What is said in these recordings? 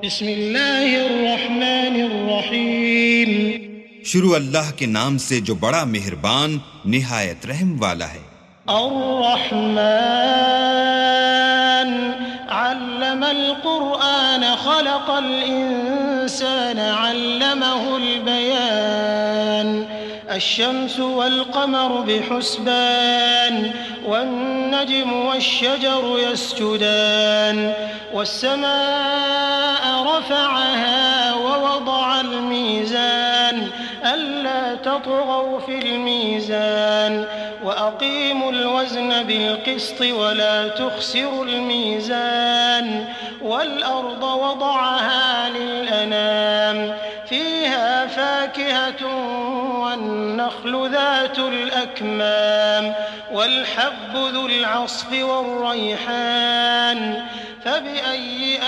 بسم اللہ الرحمن الرحیم. شروع اللہ کے نام سے جو بڑا مہربان نہایت رحم والا ہے. الرحمن علم القرآن خلق الإنسان علمه البيان الشمس والقمر بحسبان والنجم والشجر يسجدان والسماء رفعها ووضع الميزان ألا تطغوا في الميزان وأقيموا الوزن بالقسط ولا تخسروا الميزان والأرض وضعها للأنام فيها فاكهة والنخل ذات الأكمام والحب ذو العصف والريحان فبأي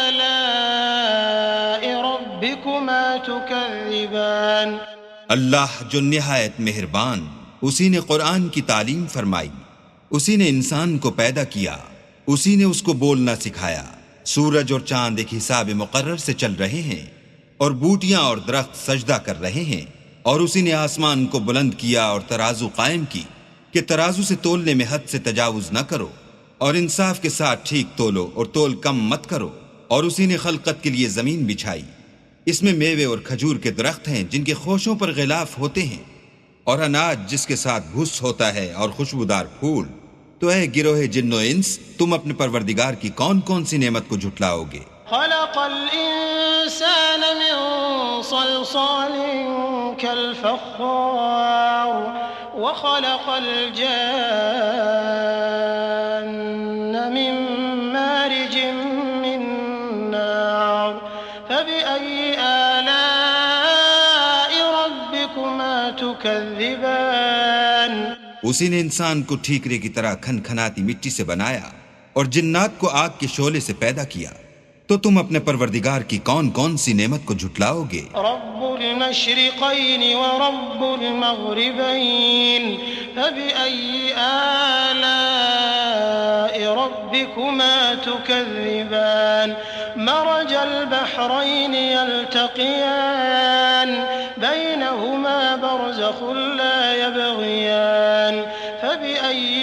آلاء ربكما تكذبان. اللہ جو نہایت مہربان، اسی نے قرآن کی تعلیم فرمائی، اسی نے انسان کو پیدا کیا، اسی نے اس کو بولنا سکھایا. سورج اور چاند ایک حساب مقرر سے چل رہے ہیں اور بوٹیاں اور درخت سجدہ کر رہے ہیں، اور اسی نے آسمان کو بلند کیا اور ترازو قائم کی کہ ترازو سے تولنے میں حد سے تجاوز نہ کرو، اور انصاف کے ساتھ ٹھیک تولو اور تول کم مت کرو. اور اسی نے خلقت کے لیے زمین بچھائی، اس میں میوے اور کھجور کے درخت ہیں جن کے خوشوں پر غلاف ہوتے ہیں، اور اناج جس کے ساتھ بھس ہوتا ہے، اور خوشبودار پھول. تو اے گروہ جن و انس، تم اپنے پروردگار کی کون کون سی نعمت کو جھٹلاؤ گے؟ خلق الإنسان من صلصال كالفخار وخلق الجان من مارج من نار فبأي آلاء ربكما تكذبان. اسی نے انسان کو ٹھیکرے کی طرح کھن کھناتی مٹی سے بنایا اور جنات کو آگ کے شعلے سے پیدا کیا. تو تم اپنے پروردگار کی کون کون سی نعمت کو جھٹلاؤ گے؟ رب المشرقین ورب المغربین فبأي آلاء ربكما تكذبان. مرج البحرين يلتقيان بينهما برزخ لا يبغيان فبأي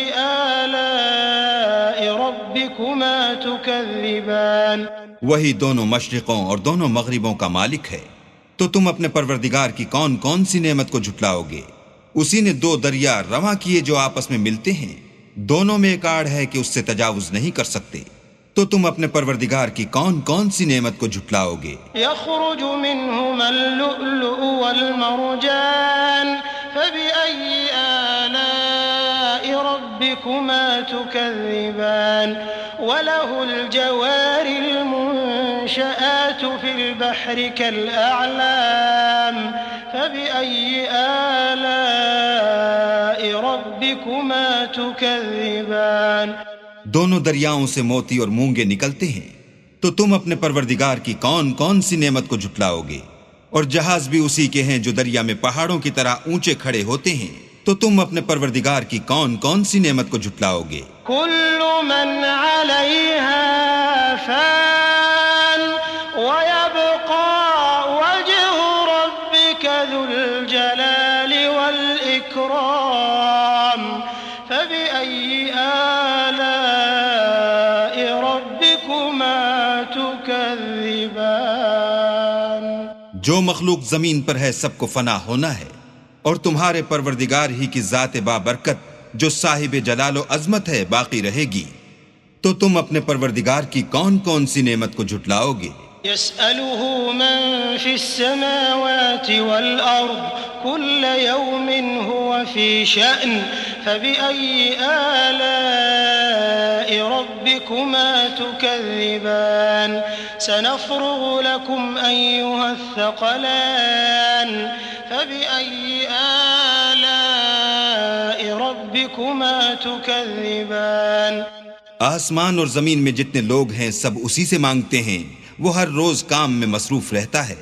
آلاء ربكما تكذبان. وہی دونوں مشرقوں اور دونوں مغربوں کا مالک ہے. تو تم اپنے پروردگار کی کون کون سی نعمت کو جھٹلاؤ گے؟ اسی نے دو دریا رواں کیے جو آپس میں ملتے ہیں، دونوں میں ایک آڑ ہے کہ اس سے تجاوز نہیں کر سکتے. تو تم اپنے پروردگار کی کون کون سی نعمت کو جھٹلاؤ گے؟ يخرج منهما اللؤلؤ والمرجان فبأي آلاء ربكما تكذبان. وله الجوار المنشآت في البحر كالأعلام فبأي آلاء ربكما تكذبان. دونوں دریاؤں سے موتی اور مونگے نکلتے ہیں. تو تم اپنے پروردگار کی کون کون سی نعمت کو جھٹلاؤ گے؟ اور جہاز بھی اسی کے ہیں جو دریا میں پہاڑوں کی طرح اونچے کھڑے ہوتے ہیں. تو تم اپنے پروردگار کی کون کون سی نعمت کو جھٹلاؤ گے؟ كل من عليها فان ويبقى وجه ربك ذو الجلال والإكرام فبأي آلاء ربكما تكذبان. جو مخلوق زمین پر ہے سب کو فنا ہونا ہے، اور تمہارے پروردگار ہی کی ذات بابرکت جو صاحب جلال و عظمت ہے باقی رہے گی. تو تم اپنے پروردگار کی کون کون سی نعمت کو جھٹلاؤ گے؟ يسأله من في السماوات والأرض كل يوم هو في شأن فبأي آلاء ربكما تكذبان. سنفرغ لكم أيها الثقلان فبأي آلاء ربكما تكذبان. آسمان اور زمین میں جتنے لوگ ہیں سب اسی سے مانگتے ہیں، وہ ہر روز کام میں مصروف رہتا ہے.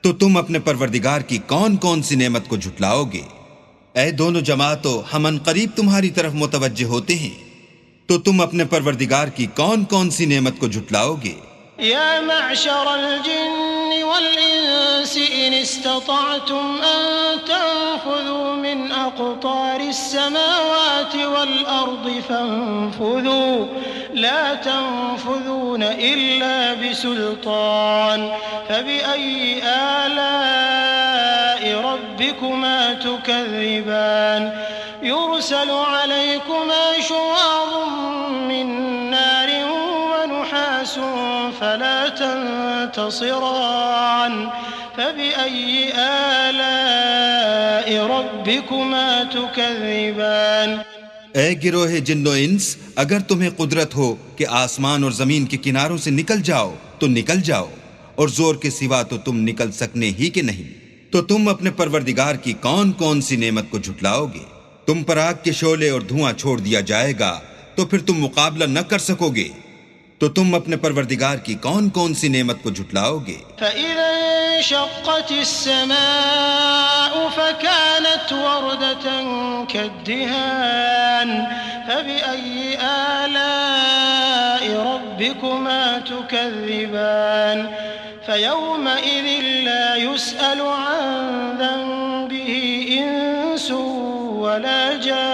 تو تم اپنے پروردگار کی کون کون سی نعمت کو جھٹلاؤ گے؟ اے دونوں جماعتوں، ہم ان قریب تمہاری طرف متوجہ ہوتے ہیں. تو تم اپنے پروردگار کی کون کون سی نعمت کو جھٹلاؤ گے؟ يا معشر الجن والإنس إن استطعتم أن تنفذوا من أقطار السماوات والأرض فانفذوا لا تنفذون إلا بسلطان فبأي آلاء ربكما تكذبان يرسل عليكما شواظ من نار ونحاس فلا تنتصران فبأي آلاء ربكما تكذبان اے گروہ جن و انس، اگر تمہیں قدرت ہو کہ آسمان اور زمین کے کناروں سے نکل جاؤ تو نکل جاؤ، اور زور کے سوا تو تم نکل سکنے ہی کہ نہیں، تو تم اپنے پروردگار کی کون کون سی نعمت کو جھٹلاؤ گے؟ تم پر آگ کے شعلے اور دھواں چھوڑ دیا جائے گا تو پھر تم مقابلہ نہ کر سکو گے، تو تم اپنے پروردگار کی کون کون سی نعمت کو جھٹلاؤ گے؟ فَإِذَا انشَقَّتِ السَّمَاءُ فَكَانَتْ وَرْدَةً كَالدِّهَانِ فَبِأَيِّ آلَاءِ رَبِّكُمَا تُكَذِّبَانِ فَيَوْمَئِذٍ لَا يُسْأَلُ عَنْ ذَنبِهِ إِنسٌ وَلَا جَانٌّ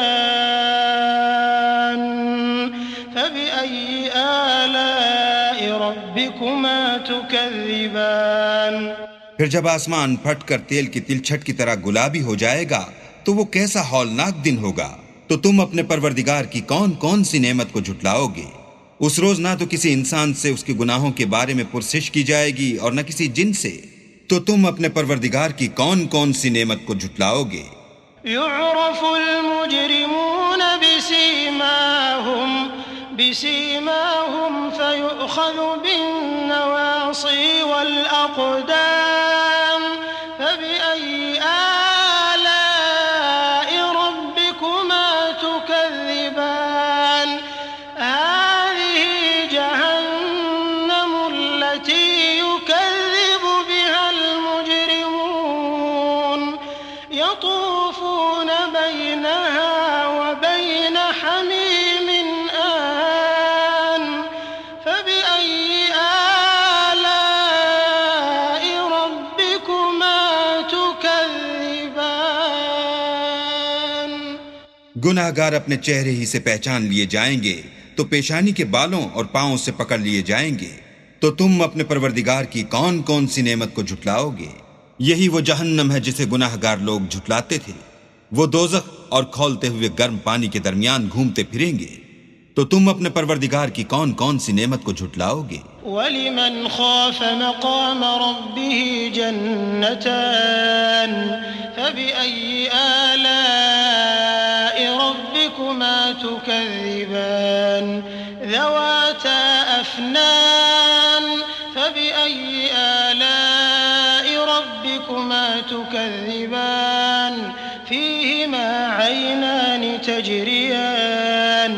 فَبِأَيِّ آلَاءِ رَبِّكُمَا تُكَذِّبَانِ پھر جب آسمان پھٹ کر تیل کی تلچھٹ کی طرح گلابی ہو جائے گا تو وہ کیسا ہولناک دن ہوگا، تو تم اپنے پروردگار کی کون کون سی نعمت کو جھٹلاؤ گے؟ اس روز نہ تو کسی انسان سے اس کے گناہوں کے بارے میں پرسش کی جائے گی اور نہ کسی جن سے، تو تم اپنے پروردگار کی کون کون سی نعمت کو جھٹلاؤ گے؟ يعرف المجرمون بسيماهم فيؤخذ بالنواصي والأقدام فبأي آلاء ربكما تكذبان هذه جهنم التي يكذب بها المجرمون يطوفون بينها وبين حميم آن فبأي آلاء ربكما تكذبان گناہ گار اپنے چہرے ہی سے پہچان لیے جائیں گے تو پیشانی کے بالوں اور پاؤں سے پکڑ لیے جائیں گے، تو تم اپنے پروردگار کی کون کون سی نعمت کو جھٹلاؤ گے؟ یہی وہ جہنم ہے جسے گناہ گار لوگ جھٹلاتے تھے، وہ دوزخ اور کھولتے ہوئے گرم پانی کے درمیان گھومتے پھریں گے، تو تم اپنے پروردگار کی کون کون سی نعمت کو جھٹلاؤ گے؟ وَلِمَنْ خَافَ مَقَامَ رَبِّهِ جَنَّتَانِ فَبِأَيِّ آلَاءِ رَبِّكُمَا تُكَذِّبَانِ ذَوَاتَا أَفْنَانٍ فَبِأَيِّ آلَاءِ رَبِّكُمَا تُكَذِّبَانِ فِيهِمَا عَيْنَانِ تَجْرِيَانِ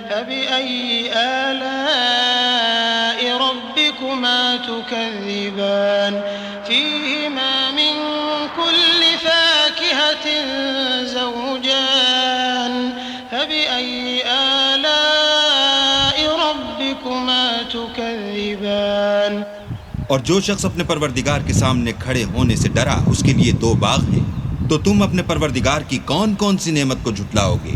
فَبِأَيِّ آلَاءِ رَبِّكُمَا تُكَذِّبَانِ فِيهِمَا مِن كُلِّ فَاكِهَةٍ زَوْجَانِ فَبِأَيِّ آلَاءِ رَبِّكُمَا تُكَذِّبَانِ اور جو شخص اپنے پروردگار کے سامنے کھڑے ہونے سے ڈرا اس کے لیے دو باغ ہیں، تو تم اپنے پروردگار کی کون کون سی نعمت کو جھٹلاؤ گے؟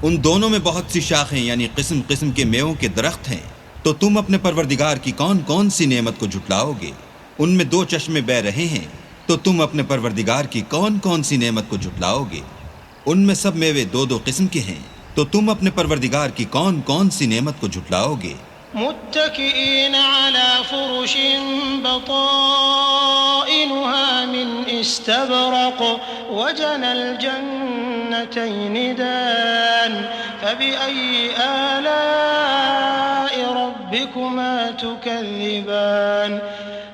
ان دونوں میں بہت سی شاخیں یعنی قسم قسم کے میووں کے درخت ہیں، تو تم اپنے پروردگار کی کون کون سی نعمت کو جھٹلاؤ گے؟ ان میں دو چشمے بہ رہے ہیں، تو تم اپنے پروردگار کی کون کون سی نعمت کو جھٹلاؤ گے؟ ان میں سب میوے دو دو قسم کے ہیں، تو تم اپنے پروردگار کی کون کون سی نعمت کو جھٹلاؤ گے؟ متكئين على فرش بطائنها من استبرق وجنى الجنتين دان فبأي آلاء ربكما تكذبان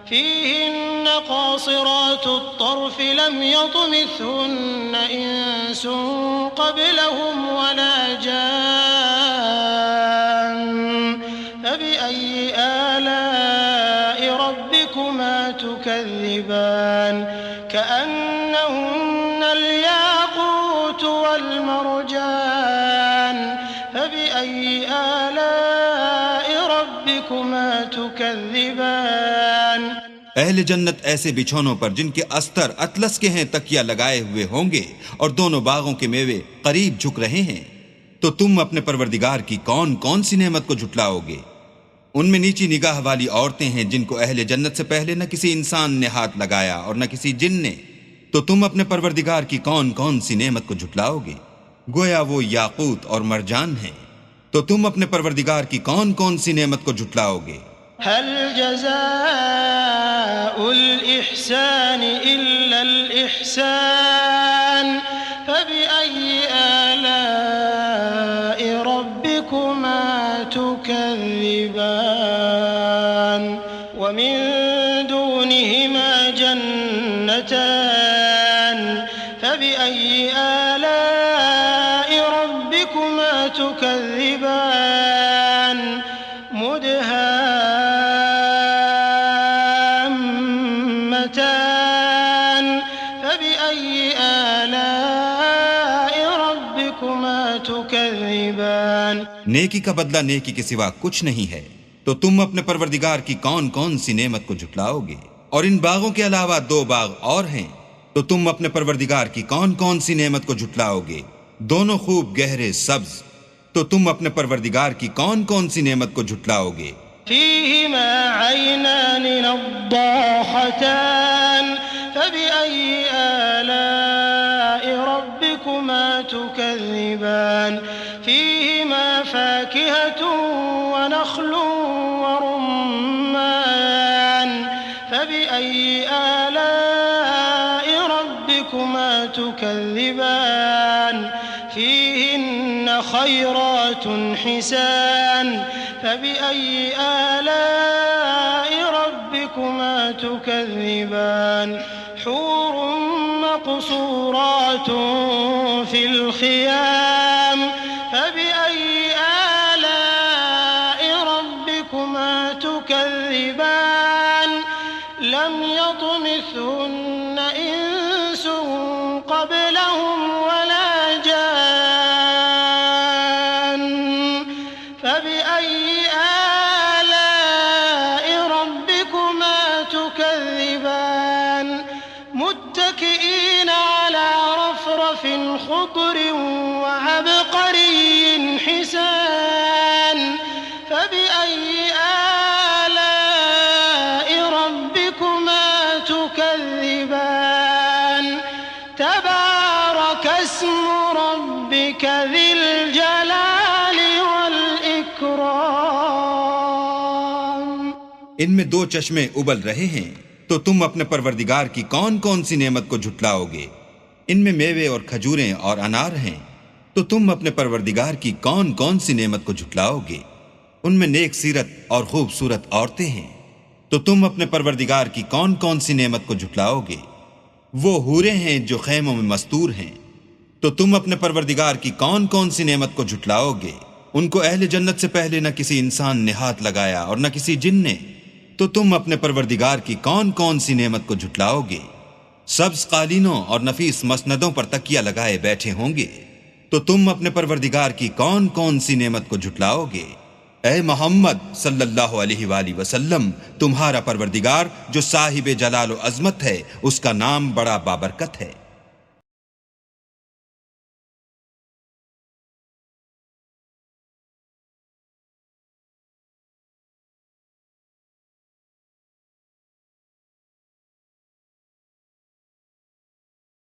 فيهن قاصرات الطرف لم يطمثهن إنس قبلهم ولا جان فبأي آلاء ربكما تكذبان كأنهن الياقوت والمرجان فبأي آلاء ربكما تكذبان اہل جنت ایسے بچھونوں پر جن کے استر اطلس کے ہیں تکیہ لگائے ہوئے ہوں گے، اور دونوں باغوں کے میوے قریب جھک رہے ہیں۔ تو تم اپنے پروردگار کی کون کون سی نعمت کو جھٹلاؤ گے؟ ان میں نیچی نگاہ والی عورتیں ہیں جن کو اہل جنت سے پہلے نہ کسی انسان نے ہاتھ لگایا اور نہ کسی جن نے۔ تو تم اپنے پروردگار کی کون کون سی نعمت کو جھٹلاؤ گے؟ گویا وہ یاقوت اور مرجان ہیں۔ تو تم اپنے پروردگار کی کون کون سی نعمت کو جھٹلاؤ گے؟ هل جزاء الإحسان إلا الإحسان فبأي آلاء ربكما تكذبان ومن دونهما جنتان فبأي آلاء ربكما تكذبان مدهامتان فبأي آلاء ربكما تكذبان نیکی کا بدلہ نیکی کے سوا کچھ نہیں ہے۔ تو تم اپنے پروردگار کی کون کون سی نعمت کو جھٹلاؤ گے؟ اور ان باغوں کے علاوہ 2 باغ اور ہیں، تو تم اپنے پروردگار کی کون کون سی نعمت کو جھٹلاؤ گے؟ دونوں خوب گہرے سبز۔ تو تم اپنے پروردگار کی کون کون سی نعمت کو جھٹلاؤ گے؟ فيهما عينان نضاختان فبأي آلاء ربكما تكذبان فيهما فاكهة ونخل ورمان فبأي آلاء ربكما تكذبان فيهن خيرات حسان فبأي آلاء ربكما تكذبان حور مقصورات في الخيام فبأي آلاء ربكما تكذبان لم يطمثهن إنس قبلهم ولا جان فبأي آلاء ربكما تكذبان متكئين على رفرف خضر وعبقري حسان فبأي آلاء ربكما تكذبان تبارك اسم ربك ذي الجلال والإكرام ان میں 2 چشمے ابل رہے ہیں، تو تم اپنے پروردگار کی کون کون سی نعمت کو جھٹلاؤ گے؟ ان میں میوے اور کھجوریں اور انار ہیں، تو تم اپنے پروردگار کی کون کون سی نعمت کو جھٹلاؤ گے؟ ان میں نیک سیرت اور خوبصورت عورتیں ہیں، تو تم اپنے پروردگار کی کون کون سی نعمت کو جھٹلاؤ گے؟ وہ حوریں ہیں جو خیموں میں مستور ہیں، تو تم اپنے پروردگار کی کون کون سی نعمت کو جھٹلاؤ گے؟ ان کو اہل جنت سے پہلے نہ کسی انسان نے ہاتھ لگایا اور نہ کسی جن نے۔ تو تم اپنے پروردگار کی کون کون سی نعمت کو جھٹلاؤ گے؟ سبز قالینوں اور نفیس مسندوں پر تکیہ لگائے بیٹھے ہوں گے، تو تم اپنے پروردگار کی کون کون سی نعمت کو جھٹلاؤ گے؟ اے محمد صلی اللہ علیہ وآلہ وسلم، تمہارا پروردگار جو صاحب جلال و عظمت ہے، اس کا نام بڑا بابرکت ہے۔